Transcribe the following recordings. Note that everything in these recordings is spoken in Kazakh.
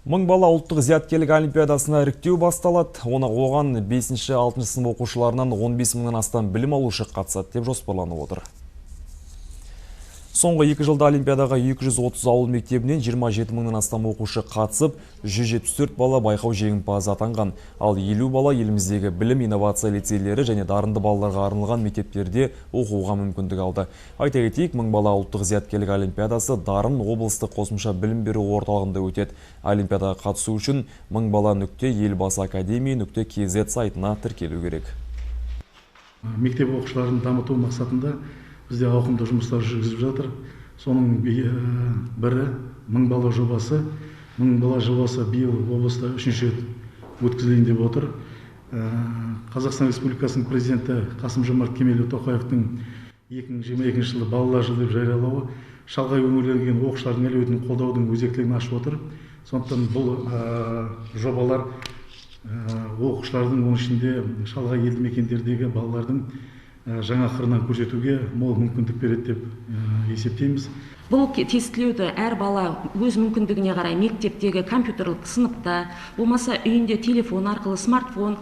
Мың бала ұлттық зияткерлік олимпиадасына іріктеу басталады. Оған 5-6 сынып оқушыларынан 15 мыңнан астам білім алушы қатысады деп жоспарланып отыр. Соңғы 2 жылда олимпиадаға 230 ауыл мектебінен 27 мыңнан астам оқушы қатысып, 174 бала байқау жеңімпазы атанған. Ал 50 бала еліміздегі білім инновация лицейлері және дарынды балаларға арналған мектептерде оқуға мүмкіндік алды. Айта кетейік, мың бала ұлттық зияткерлік олимпиадасы Дарын облыстық қосымша білім беру орталығында өтеді. Олимпиадаға қатысу үшін мың бала .елбасыакадемия.kz сайтына тіркелу керек. Мектеп оқушыларын дамыту мақсатында бізде ауқымды жұмыстар жүргізіп жатыр. Соның бірі мың бала жобасы. Мың бала жобасы биыл облыста 3-ші рет өткізілейін деп отыр. Қазақстан Республикасының президенті Қасым-Жомарт Кемелұлы Тоқаевтың 2022 жылы балалар жылы деп жариялауы шалғай өңірлерге оқушылардың әлеуетін қолдаудың өзектілігін ашып отыр. Сондықтан бұл жобалар оқушылардың, оның ішінде шалғай елді мекендердегі балалардың жаңа қырынан көрсетуге мол мүмкіндік береді деп есептейміз. Бұл тестілеуді әр бала өз мүмкіндігіне қарай мектептегі компьютерлік сыныпта, болмаса үйінде телефон арқылы, смартфон,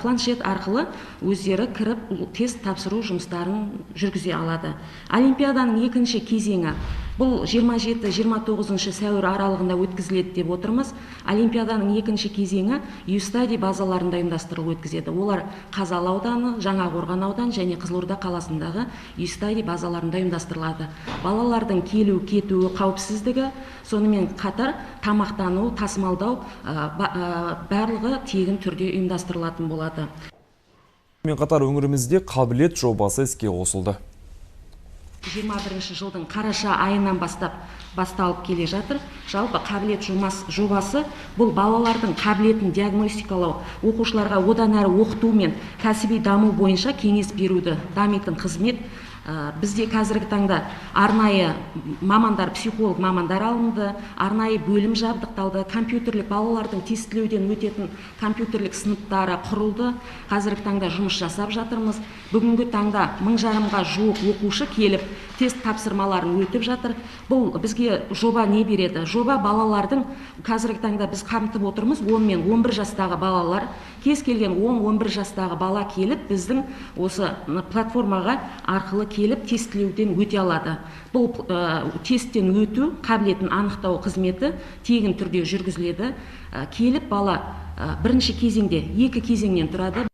планшет арқылы өздері кіріп тест тапсыру жұмыстарын жүргізе алады. Олимпиаданың екінші кезеңі бұл 27-29 сәуір аралығында өткізіледі деп отырмыз. Олимпиаданың екінші кезеңі Юстади базаларында ұйымдастырылып өткізеді. Олар Қазалы ауданы, Жаңақорған ауданы және Қызылорда қаласындағы Юстади базаларында ұйымдастырылады. Балалардың келу, кетуі, қауіпсіздігі, сонымен қатар тамақтану, тасымалдау барлығы тегін түрде ұйымдастырылатын болады. Мен қатар өңірімізде қабілет жобасы іске қосылды. 21 жылдың қараша айынан басталып келе жатыр. Жалпы қабілет жобасы бұл балалардың қабілетін диагностикалау, оқушыларға одан әрі оқыту мен кәсіби даму бойынша кеңес беруді дамитын қызмет. Бізде қазіргі таңда арнайы мамандар, психолог мамандар алынды, арнайы бөлім жабдықталды, компьютерлік балалардың тестілеуден өтетін компьютерлік сыныптары құрылды. Қазіргі таңда жұмыс жасап жатырмыз. Бүгінгі таңда 1000-ға жуық оқушы келіп, тест тапсырмаларын өтіп жатыр. Бұл бізге жоба не береді? Жоба балалардың қазіргі таңда біз қамтып отырмыз 10 мен 11 жастағы балалар. Кез келген 10-11 жастағы бала келіп, біздің осы платформаға арқылы келіп тестілеуден өте алады. Бұл тесттен өту, қабілетін анықтау қызметі тегін түрде жүргізіледі. Келіп бала бірінші кезеңде 2 кезеңнен тұрады.